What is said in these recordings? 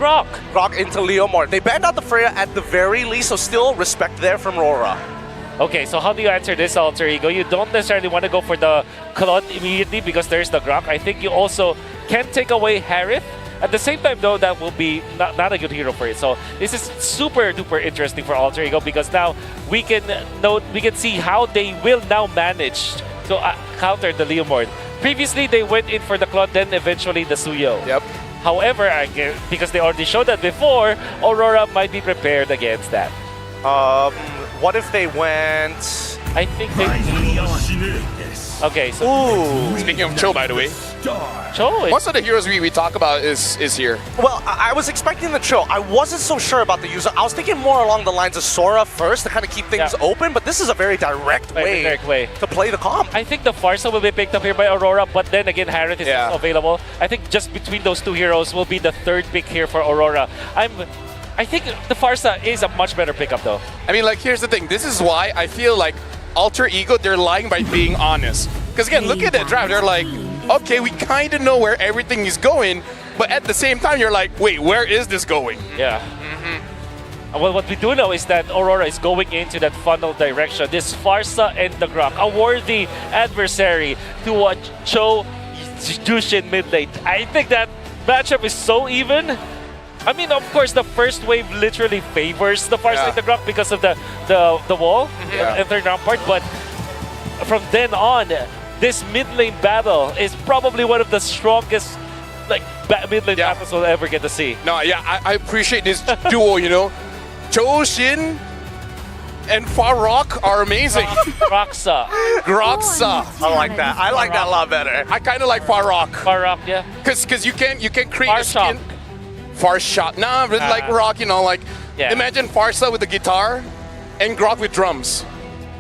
Grok. Grok into Leomord. They banned out the Freya at the very least, so still respect there from Aurora. Okay, so how do you answer this, Alter Ego? You don't necessarily want to go for the Claude immediately because there's the Grok. I think you also can take away Harith. At the same time, though, that will be not a good hero for it. So this is super duper interesting for Alter Ego because now we can see how they will now manage to counter the Leomord. Previously, they went in for the Claude, then eventually the Suyo. Yep. However, because they already showed that before, Aurora might be prepared against that. What if they went... I think they... Okay, so... Ooh. Speaking of Cho, by the way, Cho most of the heroes we talk about is here. Well, I was expecting the Cho. I wasn't so sure about the user. I was thinking more along the lines of Sora first to kind of keep things open, but this is a very direct way to play the comp. I think the Farsa will be picked up here by Aurora, but then again, Harith is also available. I think just between those two heroes will be the third pick here for Aurora. I think the Farsa is a much better pickup, though. I mean, like, here's the thing. This is why I feel like Alter Ego, they're lying by being honest. Because again, look at that draft. They're like, okay, we kind of know where everything is going, but at the same time, you're like, wait, where is this going? Yeah. Well, what we do know is that Aurora is going into that funnel direction. This Farsa and the Grok, a worthy adversary to a Cho Jushin mid lane. I think that matchup is so even. I mean, of course, the first wave literally favors the Farsa and the Grok because of the wall and third round part, but from then on, this mid lane battle is probably one of the strongest mid lane battles we'll ever get to see. No, I appreciate this duo, you know. Joshin and Farok are amazing. Groxa. I like that. I like that a lot better. I kind of like Farok. Farok, yeah. Because you can create a skin. Farshot. Nah, but like Rock, you know, like imagine Farsa with the guitar and Grok with drums.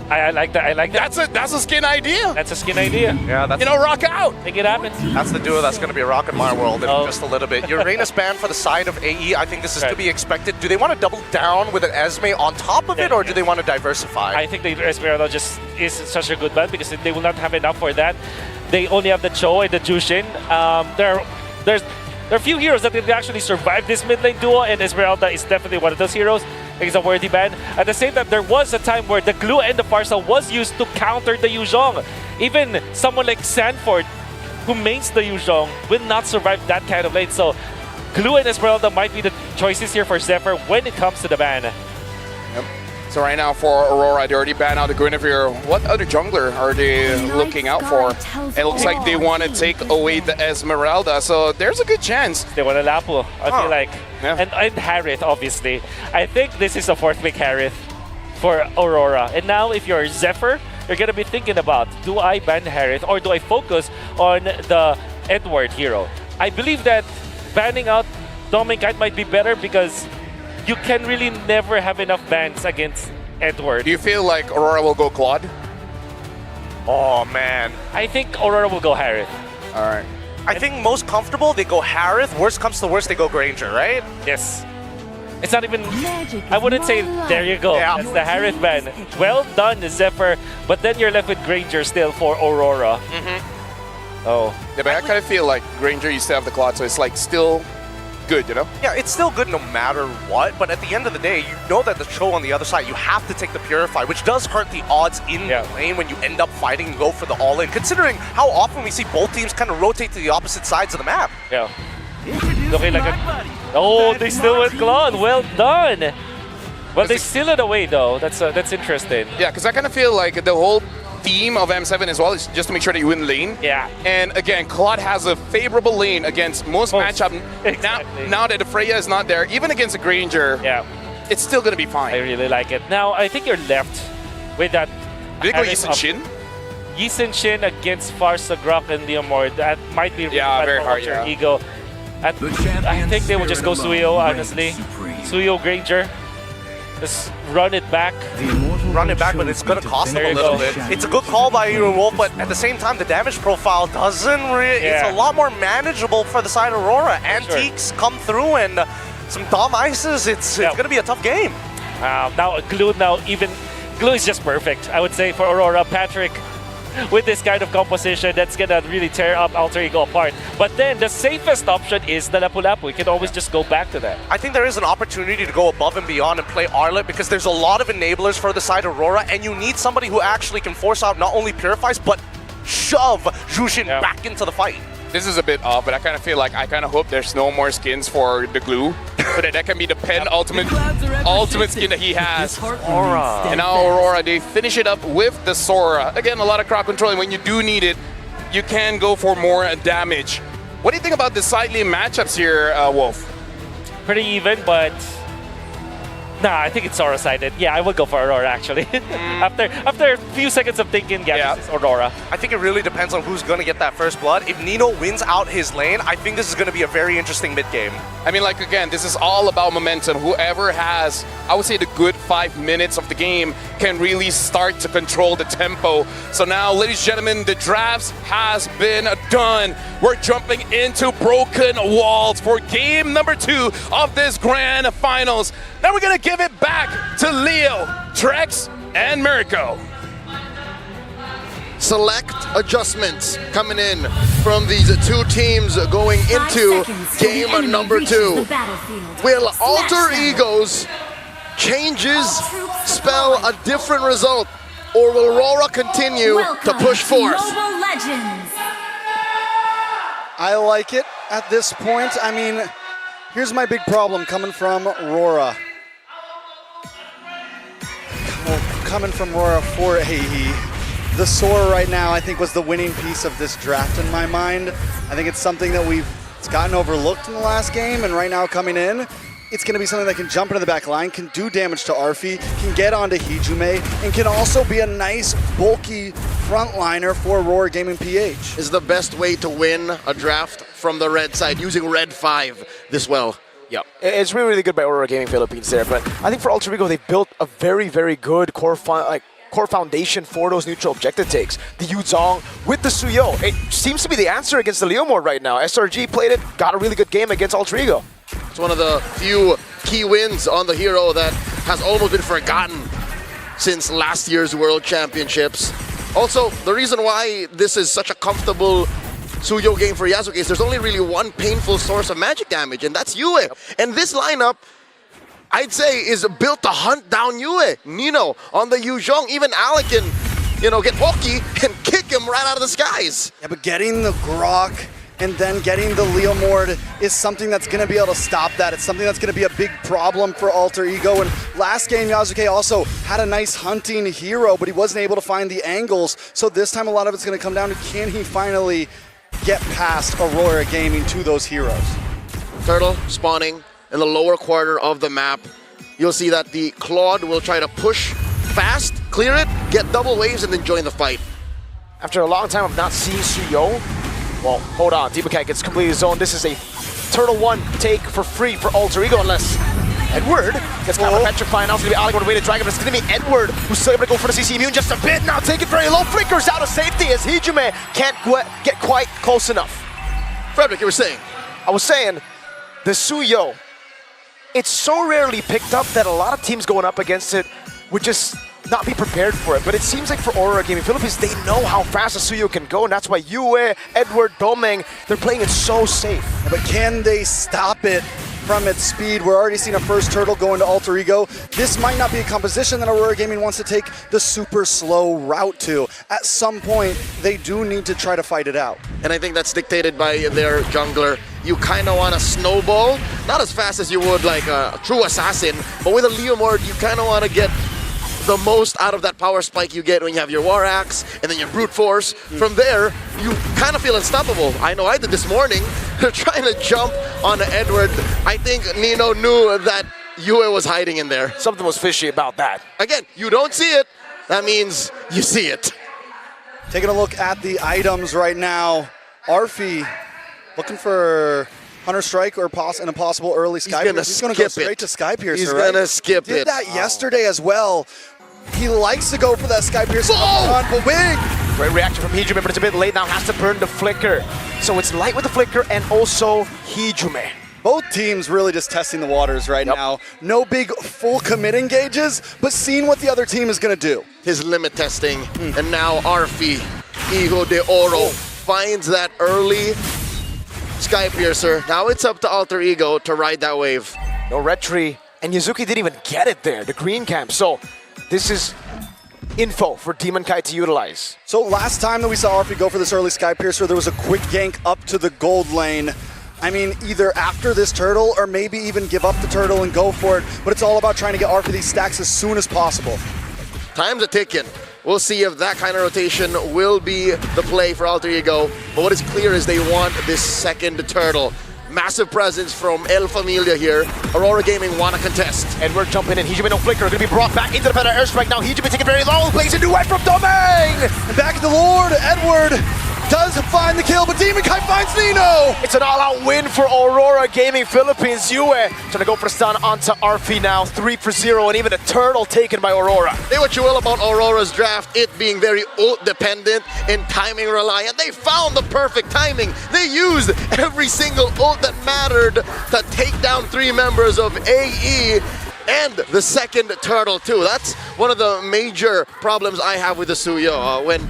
I like that. I like that. That's a skin idea. That's a skin idea. Yeah, that's rock out. Make it happen. That's the duo that's going to be rocking my world in just a little bit. Uranus ban for the side of AE. I think this is to be expected. Do they want to double down with an Esme on top of it, or do they want to diversify? I think the Esmeralda just is such a good ban because they will not have enough for that. They only have the Cho and the Jushin. There are a few heroes that can actually survive this mid lane duo, and Esmeralda is definitely one of those heroes. It's a worthy ban. At the same time, there was a time where the Glue and the Farsa was used to counter the Yuzhong. Even someone like Sanford, who mains the Yuzhong, will not survive that kind of lane. So Glue and Esmeralda might be the choices here for Zephyr when it comes to the ban. Yep. So right now for Aurora, they already banned out the Guinevere. What other jungler are they looking out for? It looks like they want to take away the Esmeralda, so there's a good chance. They want a Lapu, I feel like. Yeah. And Harith, obviously. I think this is a fourth pick Harith for Aurora. And now if you're Zephyr, you're going to be thinking about, do I ban Harith or do I focus on the Edward hero? I believe that banning out Dominkite might be better because you can really never have enough bans against Edward. Do you feel like Aurora will go Claude? Oh, man. I think Aurora will go Harith. All right. I think most comfortable, they go Harith. Worst comes to worst, they go Granger, right? Yes. It's not even... I wouldn't say, there you go. Yeah. That's the Harith ban. Well done, Zephyr. But then you're left with Granger still for Aurora. Oh. Yeah, but I kind of feel like Granger used to have the Claude, so it's like still good, you know? Yeah, it's still good no matter what, but at the end of the day, you know that the Cho on the other side, you have to take the Purify, which does hurt the odds in the lane when you end up fighting and go for the all-in, considering how often we see both teams kind of rotate to the opposite sides of the map. Yeah. Okay, oh, they still went Claude. Well done. Well, they seal it away, though. That's interesting. Yeah, because I kind of feel like the whole theme of M7 as well is just to make sure that you win lane. Yeah. And again, Claude has a favorable lane against most matchup. Exactly. Now that the Freya is not there, even against a Granger, it's still going to be fine. I really like it. Now, I think you're left with that. Did they go Yisun Shin? Yisun Shin against Farsa, Grok, and Leomord. That might be very hard. Ego. I think they will just go Suyo, honestly. Suyo, Granger. Just run it back. Run it back, but it's going to cost them a little bit. It's a good call by Wolf, but at the same time, the damage profile doesn't really... It's a lot more manageable for the side of Aurora. Antiques come through, and some dumb ices. It's going to be a tough game. Now, Glue is just perfect, I would say, for Aurora. Patrick, with this kind of composition that's gonna really tear up Alter Ego apart. But then the safest option is the Lapu-Lapu. You can always just go back to that. I think there is an opportunity to go above and beyond and play Arlet because there's a lot of enablers for the side of Aurora, and you need somebody who actually can force out not only Purifies, but shove Jushin back into the fight. This is a bit off, but I kind of feel like I kind of hope there's no more skins for the glue, so that can be the ultimate skin that he has. Aurora. And now Aurora, they finish it up with the Sora. Again, a lot of crowd control, and when you do need it, you can go for more damage. What do you think about the side lane matchups here, Wolf? Pretty even, but nah, I think it's Sora-sided. Yeah, I would go for Aurora actually. After a few seconds of thinking, this is Aurora. I think it really depends on who's going to get that first blood. If Nino wins out his lane, I think this is going to be a very interesting mid game. I mean, like, again, this is all about momentum. Whoever has, I would say, the good 5 minutes of the game can really start to control the tempo. So now, ladies and gentlemen, the drafts has been done. We're jumping into Broken Walls for game number 2 of this grand finals. Now we're going to give it back to Leo, Trex, and Mirko. Select adjustments coming in from these two teams going into game number 2. Will Alter Ego's changes spell a different result, or will Aurora continue to push forth? I like it at this point. I mean, here's my big problem coming from Aurora. Coming from Aurora for AE. The Sora right now, I think, was the winning piece of this draft in my mind. I think it's something that it's gotten overlooked in the last game, and right now coming in, it's going to be something that can jump into the back line, can do damage to Arfi, can get onto Hijume, and can also be a nice, bulky frontliner for Aurora Gaming PH. Is the best way to win a draft from the red side, using red 5 this well. Yeah, it's really, really good by Aurora Gaming Philippines there, but I think for Alter Ego, they've built a very, very good core foundation for those neutral objective takes. The Yuzong with the Suyo. It seems to be the answer against the Leomord right now. SRG played it, got a really good game against Alter Ego. It's one of the few key wins on the hero that has almost been forgotten since last year's World Championships. Also, the reason why this is such a comfortable Suyo game for Yasuke is there's only really one painful source of magic damage, and that's Yue. Yep. And this lineup, I'd say, is built to hunt down Yue. Nino on the Yuzhong, even Alec can, get pokey and kick him right out of the skies. Yeah, but getting the Grok and then getting the Leomord is something that's going to be able to stop that. It's something that's going to be a big problem for Alter Ego. And last game, Yasuke also had a nice hunting hero, but he wasn't able to find the angles. So this time, a lot of it's going to come down to, can he finally get past Aurora Gaming to those heroes? Turtle spawning in the lower quarter of the map. You'll see that the Claude will try to push fast, clear it, get double waves, and then join the fight. After a long time of not seeing Suyo, well, hold on, Deepakat gets completely zoned. This is a Turtle 1 take for free for Alter Ego, unless Edward gets kind of petrified. Now it's going to be Alec on the way to Dragon, but it's going to be Edward who's still able to go for the CC immune just a bit. Now take it very low, flickers out of safety as Hijume can't get quite close enough. Frederick, you were saying? I was saying, the Suyo, it's so rarely picked up that a lot of teams going up against it would just not be prepared for it. But it seems like for Aurora Gaming Philippines, they know how fast a Suyo can go, and that's why Yue, Edward, Domeng, they're playing it so safe. But can they stop it from its speed? We're already seeing a first Turtle go into Alter Ego. This might not be a composition that Aurora Gaming wants to take the super slow route to. At some point, they do need to try to fight it out. And I think that's dictated by their jungler. You kind of want to snowball, not as fast as you would like a true assassin, but with a Leomord, you kind of want to get the most out of that power spike you get when you have your War Axe and then your Brute Force. From there, you kind of feel unstoppable. I know I did this morning. They're trying to jump on Edward. I think Nino knew that Yue was hiding in there. Something was fishy about that. Again, you don't see it. That means you see it. Taking a look at the items right now. Arfi looking for Hunter Strike or an impossible early Sky Piercer. He's going to go straight to Sky Piercer. He's going to skip it. Did that yesterday as well. He likes to go for that Sky Piercer on the wing. Great reaction from Hijume, but it's a bit late now. Has to burn the Flicker. So it's light with the Flicker and also Hijume. Both teams really just testing the waters right now. No big full commit engages, but seeing what the other team is going to do. His limit testing, and now Arfi Hijo de Oro finds that early Sky Piercer. Now it's up to Alter Ego to ride that wave. No red tree, and Yuzuki didn't even get it there, the green camp. So this is info for Demon Kai to utilize. So last time that we saw Arfi go for this early Sky Piercer, there was a quick gank up to the gold lane. I mean, either after this turtle or maybe even give up the turtle and go for it, but it's all about trying to get Arfi these stacks as soon as possible. Time's a ticking. We'll see if that kind of rotation will be the play for Alter Ego. But what is clear is they want this second turtle. Massive presence from El Familia here. Aurora Gaming want to contest. Edward jumping in. Hijime no flicker. Going to be brought back into the better airstrike now. Hijime taking very low. Plays into right from Domain. And back to the Lord. Edward does find the kill, but Demon Kai finds Nino. It's an all-out win for Aurora Gaming Philippines. Yue trying to go for the stun onto Arfi now. 3-0, and even a turtle taken by Aurora. Say what you will about Aurora's draft, it being very ult dependent and timing reliant. They found the perfect timing. They used every single ult that mattered to take down 3 members of AE and the second turtle too. That's one of the major problems I have with the Suyo. When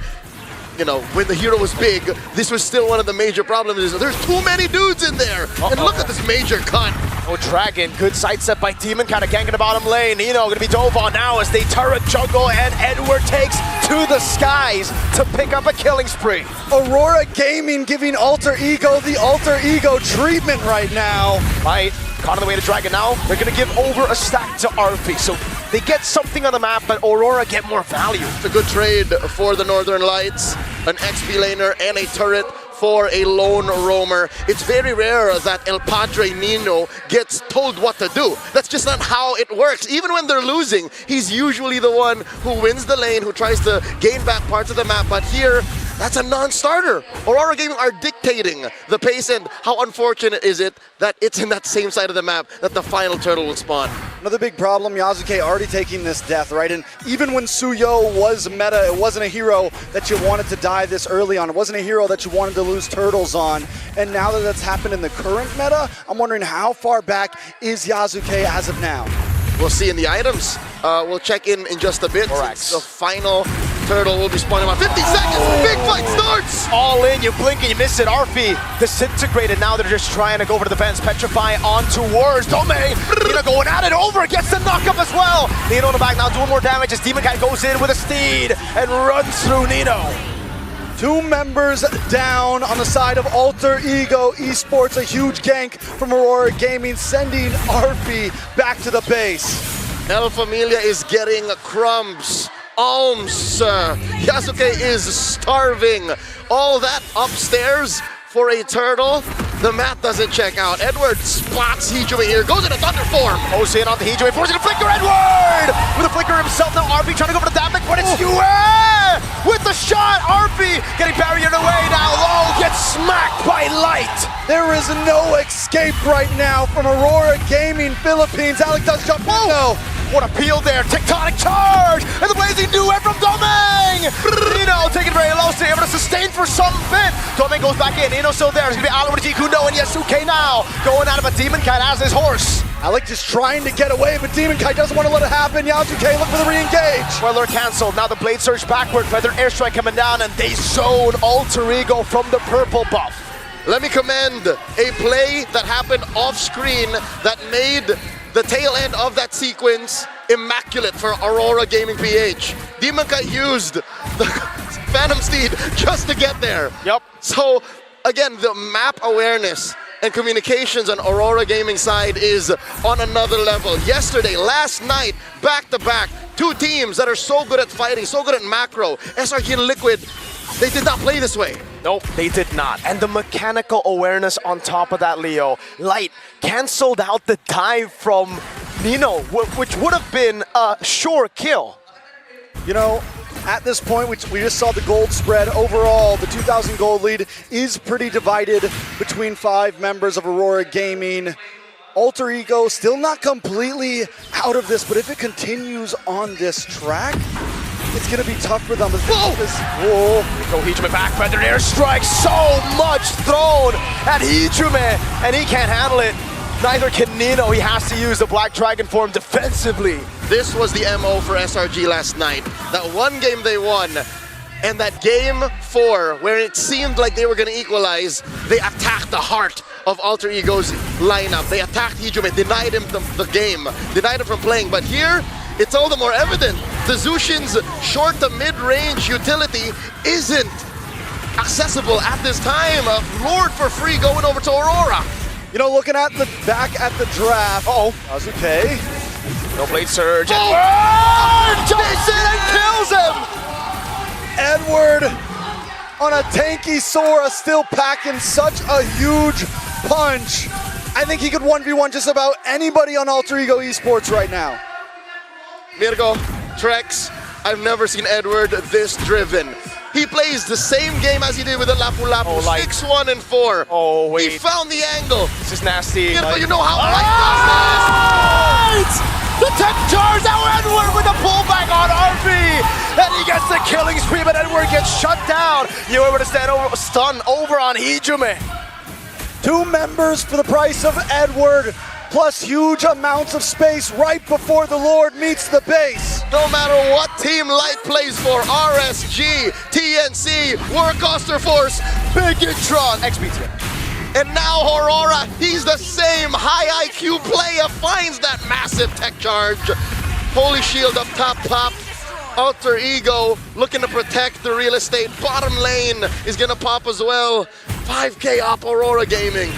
the hero was big, this was still one of the major problems. Is there's too many dudes in there. And look at this major cut. Oh, Dragon, good sidestep by Demon, kind of ganking the bottom lane. Gonna be dove on now as they turret juggle, and Edward takes to the skies to pick up a killing spree. Aurora Gaming giving Alter Ego the Alter Ego treatment right now. Right, caught on the way to Dragon now. They're gonna give over a stack to Arfi, so they get something on the map, but Aurora get more value. It's a good trade for the Northern Lights, an XP laner and a turret for a lone roamer. It's very rare that El Padre Nino gets told what to do. That's just not how it works. Even when they're losing, he's usually the one who wins the lane, who tries to gain back parts of the map. But here, that's a non-starter. Aurora Gaming are dictating the pace, and how unfortunate is it that it's in that same side of the map that the final turtle will spawn. Another big problem, Yasuke already taking this death, right? And even when Suyo was meta, it wasn't a hero that you wanted to die this early on. It wasn't a hero that you wanted to lose turtles on. And now that that's happened in the current meta, I'm wondering how far back is Yasuke as of now? We'll see in the items. We'll check in just a bit. The final turtle will be spawning about 50 seconds. Big fight starts. All in, you blink and you miss it. Arfi disintegrated. Now they're just trying to go for the defense. Petrify on towards Domain. Nino going at it over. Gets the knockup as well. Nino in the back now doing more damage as Demon Kai goes in with a steed and runs through Nino. 2 members down on the side of Alter Ego Esports. A huge gank from Aurora Gaming, sending Arfi back to the base. El Familia is getting crumbs. Alms. Yasuke is starving. All that upstairs for a turtle. The math doesn't check out. Edward spots Hijime here. Goes into thunder form. Jose in on the Hijime. Forcing a flicker. Edward! With a flicker himself now. Arfi trying to go for the damage, but it's Yue! With the shot. Arfi getting barriered away now. Low gets smacked by Light. There is no escape right now from Aurora Gaming Philippines. Alec does jump in though. What a peel there. Tectonic charge. And the blazing duet from Domain. Nino taking very low. So able to sustain for some bit. Domain goes back in. Nino still there. It's going to be Alan with Kundo and Yasuke now. Going out of a Demon Kai as his horse. Alec just trying to get away, but Demon Kai doesn't want to let it happen. Yasuke look for the re-engage. Weather canceled. Now the blade surge backward. Feather airstrike coming down, and they zone Alter Ego from the purple buff. Let me commend a play that happened off screen that made the tail end of that sequence immaculate for Aurora Gaming PH. Demon Kai used the Phantom Steed just to get there. Yep. So again, the map awareness and communications on Aurora Gaming side is on another level. Yesterday, last night, back-to-back, 2 teams that are so good at fighting, so good at macro. SRG and Liquid, they did not play this way. Nope, they did not. And the mechanical awareness on top of that, Leo. Light canceled out the dive from Nino, which would have been a sure kill. You know, at this point, we just saw the gold spread. Overall, the 2,000 gold lead is pretty divided between 5 members of Aurora Gaming. Alter Ego still not completely out of this, but if it continues on this track, it's going to be tough for them. Whoa! Go Hijime back, feathered airstrike, so much thrown at Hijime, and he can't handle it. Neither can Nino. He has to use the Black Dragon form defensively. This was the MO for SRG last night. That one game they won, And that game 4, where it seemed like they were going to equalize, they attacked the heart of Alter Ego's lineup. They attacked Hijime, denied him the game, denied him from playing. But here, it's all the more evident. The Zushin's short to mid-range utility isn't accessible at this time. Lord for free going over to Aurora. You know, looking at the back at the draft. That was okay. No blade surge. Jason kills him! Edward on a tanky Sora, still packing such a huge punch. I think he could 1v1 just about anybody on Alter Ego Esports right now. Mirko, Trex, I've never seen Edward this driven. He plays the same game as he did with the Lapu Lapu, 6-1 and 4. Oh, wait. He found the angle. This is nasty. Mirko, you know how light this is. The tech charge, now Edward with the pullback on RV, and he gets the killing spree, but Edward gets shut down. You able to stun over on Hijime. 2 members for the price of Edward, plus huge amounts of space right before the Lord meets the base. No matter what Team Light plays for, RSG, TNC, Warcaster Force, Bigitron, XBT. and now Aurora, he's the same high IQ player, finds that massive tech charge. Holy Shield up top, pop. Alter Ego looking to protect the real estate. Bottom lane is gonna pop as well. 5K up Aurora Gaming.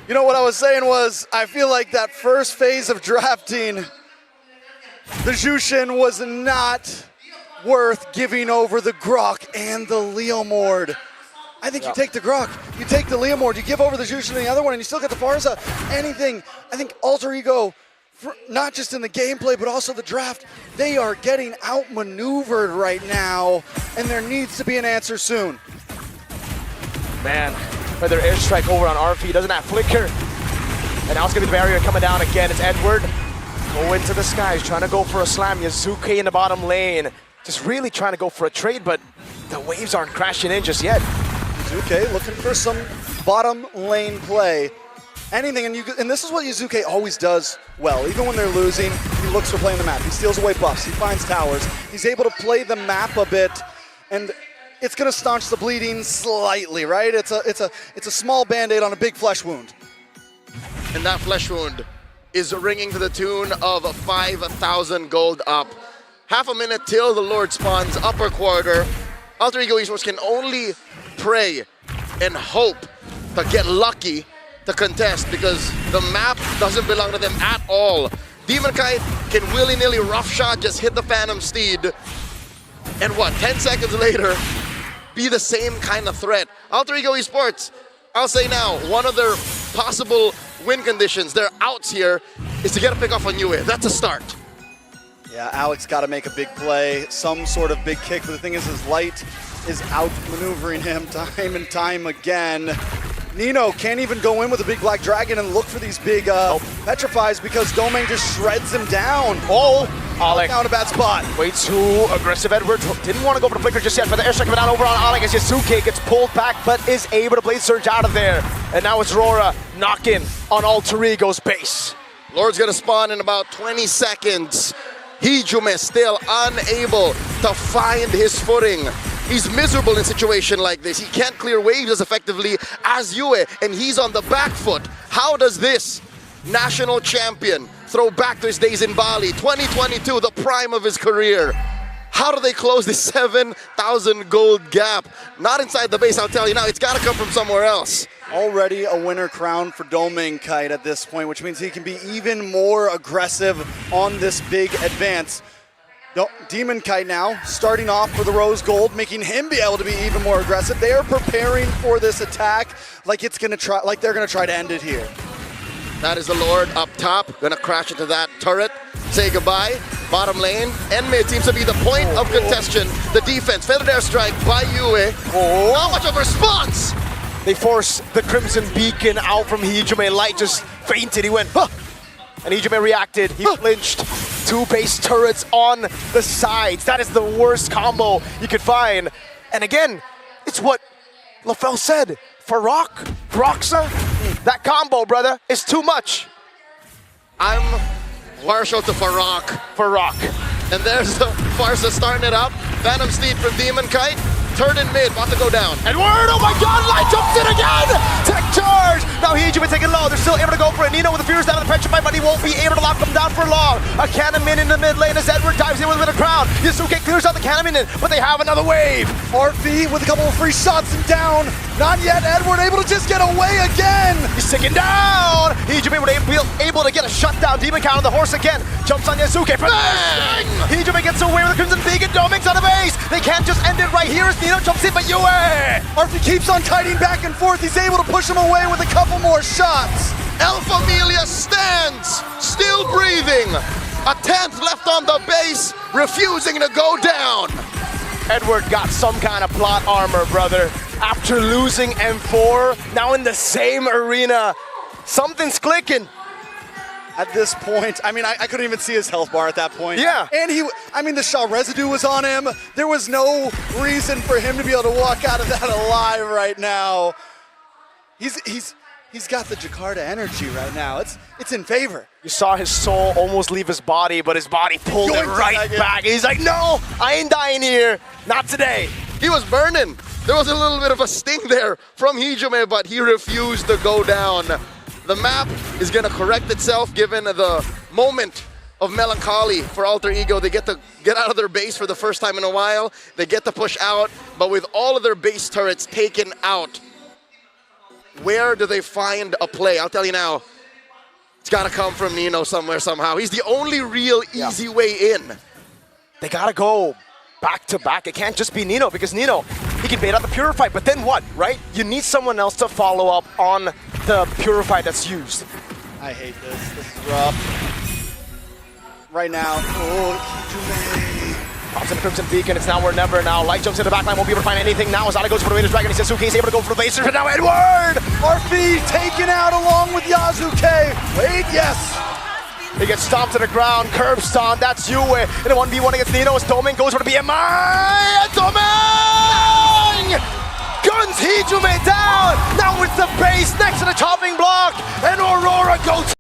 You know what I was saying was, I feel like that first phase of drafting, the Jushin was not worth giving over the Grok and the Leomord. I think you take the Grok, you take the Leomord, you give over the Jushin and the other one, and you still get the Farza. Anything, I think Alter Ego, not just in the gameplay, but also the draft, they are getting outmaneuvered right now, and there needs to be an answer soon. Man, another airstrike over on RV, doesn't have flicker. And now it's gonna be the barrier coming down again. It's Edward. Go into the skies, trying to go for a slam. Yazuke in the bottom lane. Just really trying to go for a trade, but the waves aren't crashing in just yet. Yazuke looking for some bottom lane play. Anything, and this is what Yazuke always does well. Even when they're losing, he looks for playing the map. He steals away buffs, he finds towers. He's able to play the map a bit, and it's gonna staunch the bleeding slightly, right? It's a small band-aid on a big flesh wound. And that flesh wound is ringing to the tune of 5,000 gold up. Half a minute till the Lord spawns, upper quarter. Alter Ego Esports can only pray and hope to get lucky to contest, because the map doesn't belong to them at all. Demon Kite can willy-nilly rough shot, just hit the Phantom Steed, and 10 seconds later, be the same kind of threat. Alter Ego Esports, I'll say now, one of their possible win conditions, their outs here, is to get a pick off on Yue. That's a start. Yeah, Alex got to make a big play, some sort of big kick, but the thing is, his Light is outmaneuvering him time and time again. Nino can't even go in with a big black dragon and look for these big petrifies, because Domain just shreds him down. Alec down a bad spot. Way too aggressive. Edward didn't want to go for the flicker just yet, but the airstrike coming down over on Alec as Yasuke gets pulled back, but is able to blade surge out of there. And now it's Aurora knocking on Alter Ego's base. Lord's gonna spawn in about 20 seconds. Hijime still unable to find his footing. He's miserable in a situation like this. He can't clear waves as effectively as Yue, and he's on the back foot. How does this national champion throw back to his days in Bali, 2022, the prime of his career? How do they close this 7,000 gold gap? Not inside the base, I'll tell you now. It's got to come from somewhere else. Already a winner crown for Domain Kite at this point, which means he can be even more aggressive on this big advance. Demon Kite now starting off for the Rose Gold, making him be able to be even more aggressive. They are preparing for this attack like they're gonna try to end it here. That is the Lord up top, gonna crash into that turret. Say goodbye. Bottom lane and mid seems to be the point of contention. The defense, feathered airstrike by Yue. How much of a response? They force the Crimson Beacon out from Hijime. Light just fainted. He went, huh! And Hijime reacted. He flinched. 2 base turrets on the sides. That is the worst combo you could find. And again, it's what LaFell said. Roxa, that combo, brother, is too much. I'm partial to Farok. Farok. And there's the Farsa starting it up. Phantom Steed from Demon Kite. Turn in mid, about to go down. Edward, oh my god, Light jumps in again! Tech charge! Now Hijime taking low, they're still able to go for it. Nino with the Furious down in the petrified, but he won't be able to lock them down for long. A cannon in the mid lane as Edward dives in with a crown. Yasuke clears out the cannon in, but they have another wave. RP with a couple of free shots and down. Not yet, Edward able to just get away again. He's ticking down! Hijime able to get a shutdown. Demon count on the horse again. Jumps on Yasuke. Bang! Hijime gets away with the Crimson Beacon. Doming's on the base. They can't just end it right here as Nino jumps in, but Yue! RP keeps on kiting back and forth. He's able to push him away with a couple more shots. Alpha Amelia stands, still breathing. A 10th left on the base, refusing to go down. Edward got some kind of plot armor, brother. After losing M4, now in the same arena, something's clicking. At this point, I mean, I couldn't even see his health bar at that point. Yeah. And the Shaw residue was on him. There was no reason for him to be able to walk out of that alive right now. He's got the Jakarta energy right now. It's in favor. You saw his soul almost leave his body, but his body pulled it right back. He's like, no, I ain't dying here. Not today. He was burning. There was a little bit of a sting there from Hijime, but he refused to go down. The map is going to correct itself given the moment of melancholy for Alter Ego. They get to get out of their base for the first time in a while. They get to push out, but with all of their base turrets taken out, where do they find a play? I'll tell you now, it's got to come from Nino somewhere, somehow. He's the only real easy way in. They got to go back to back. It can't just be Nino, because Nino, he can bait out the Purify, but then what, right? You need someone else to follow up on the Purify that's used. I hate this. This is rough. Right now, Pops in the Crimson Beacon, it's now or never now. Light jumps in the backline, won't be able to find anything now. Azada goes for the Raiders Dragon, he says Suki's able to go for the Blazers, but now Edward! RP taken out along with Yasuke. Wait, yes. He gets stomped to the ground, curb stomp, that's Yue. In a 1v1 against Nino as Doming goes for the BMI, and Doming! Guns Hijime down! Now it's the base next to the chopping block, and Aurora goes